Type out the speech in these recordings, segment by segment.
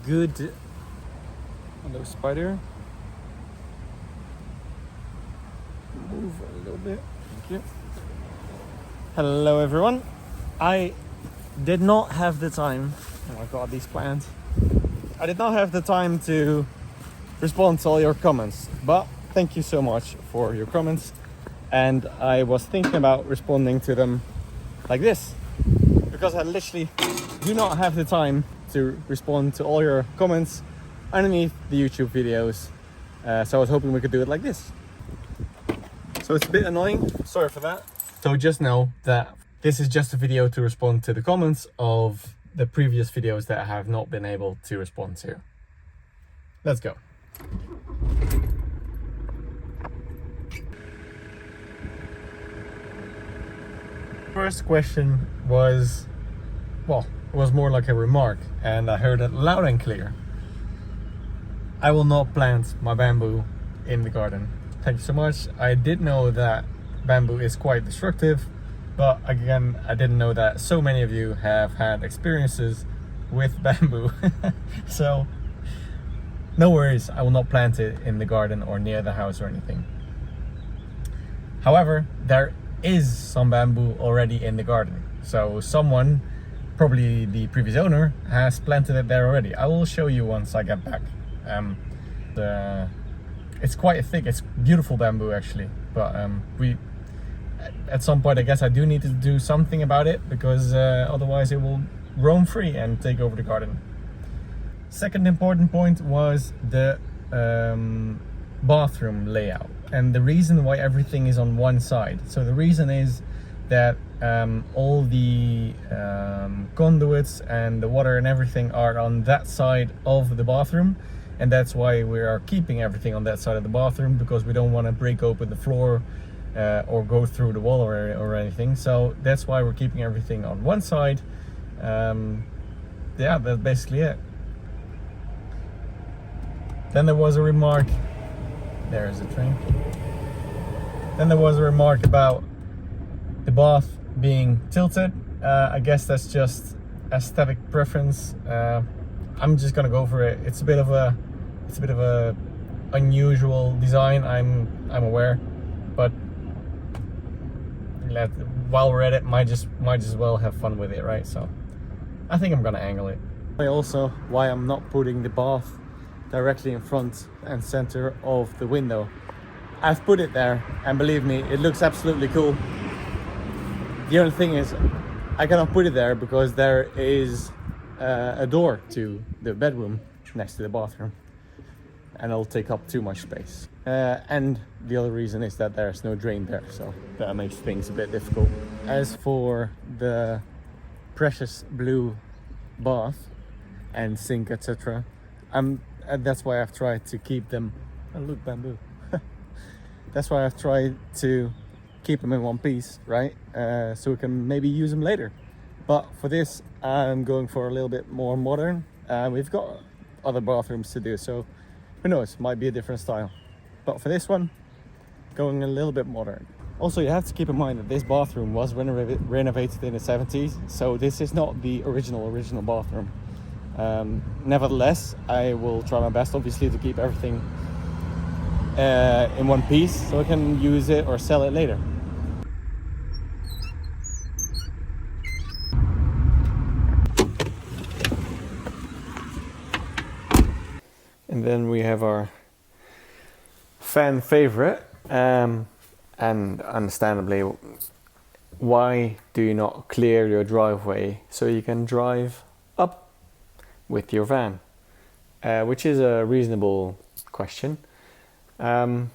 Good. Hello, spider. Move a little bit. Thank you. Hello, everyone. I did not have the time. Oh my god, these plants. I did not have the time to respond to all your comments, but thank you so much for your comments. And I was thinking about responding to them like this, because I literally do not have the time to respond to all your comments underneath the YouTube videos. So I was hoping we could do it like this. So it's a bit annoying, sorry for that. So just know that this is just a video to respond to the comments of the previous videos that I have not been able to respond to. Let's go. First question was, well, it was more like a remark, and I heard it loud and clear. I will not plant my bamboo in the garden. Thank you so much. I did know that bamboo is quite destructive, but again, I didn't know that so many of you have had experiences with bamboo. So no worries, I will not plant it in the garden or near the house or anything. However, there is some bamboo already in the garden. So someone, probably the previous owner, has planted it there already. I will show you once I get back. It's quite thick, it's beautiful bamboo actually, but at some point I guess I do need to do something about it, because otherwise it will roam free and take over the garden. Second important point was the bathroom layout, and the reason why everything is on one side. So the reason is that all the conduits and the water and everything are on that side of the bathroom, and that's why we are keeping everything on that side of the bathroom, because we don't want to break open the floor or go through the wall or anything. So that's why we're keeping everything on one side. Yeah, that's basically it. Then there was a remark, there's a train. Then there was a remark about the bath being tilted. I guess that's just aesthetic preference. I'm just gonna go for it. It's a bit of a unusual design, I'm aware, but while we're at it, might as well have fun with it, right? So I think I'm gonna angle it. Also, why I'm not putting the bath directly in front and center of the window. I've put it there, and believe me, it looks absolutely cool. The only thing is, I cannot put it there because there is a door to the bedroom next to the bathroom, and it'll take up too much space. And the other reason is that there's no drain there, so that makes things a bit difficult. As for the precious blue bath and sink, etc., that's why I've tried to keep them. Oh, look, bamboo. That's why I've tried to keep them in one piece, right? So we can maybe use them later. But for this, I'm going for a little bit more modern. We've got other bathrooms to do, so who knows, might be a different style. But for this one, going a little bit modern. Also, you have to keep in mind that this bathroom was renovated in the 70s, so this is not the original bathroom. Nevertheless, I will try my best, obviously, to keep everything in one piece, so I can use it or sell it later. And then we have our fan favorite, and understandably, why do you not clear your driveway so you can drive up with your van? Which is a reasonable question. And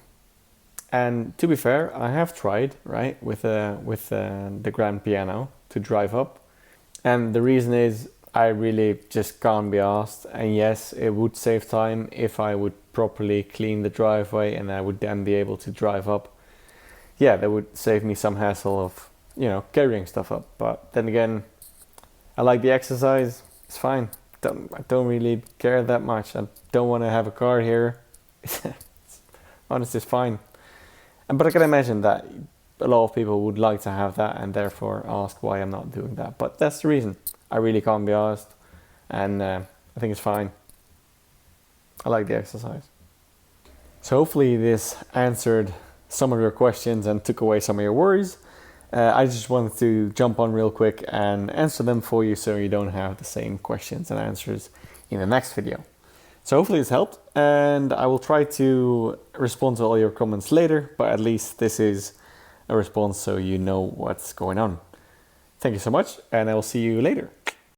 to be fair, I have tried, right, with the grand piano to drive up, and the reason is I really just can't be asked. And yes, it would save time if I would properly clean the driveway and I would then be able to drive up. Yeah, that would save me some hassle of, carrying stuff up. But then again, I like the exercise, it's fine. I don't really care that much. I don't want to have a car here. Honestly, it's fine. But I can imagine that a lot of people would like to have that and therefore ask why I'm not doing that. But that's the reason. I really can't be asked, and I think it's fine. I like the exercise. So hopefully this answered some of your questions and took away some of your worries. I just wanted to jump on real quick and answer them for you so you don't have the same questions and answers in the next video. So hopefully this helped, and I will try to respond to all your comments later, but at least this is a response so you know what's going on. Thank you so much, and I will see you later.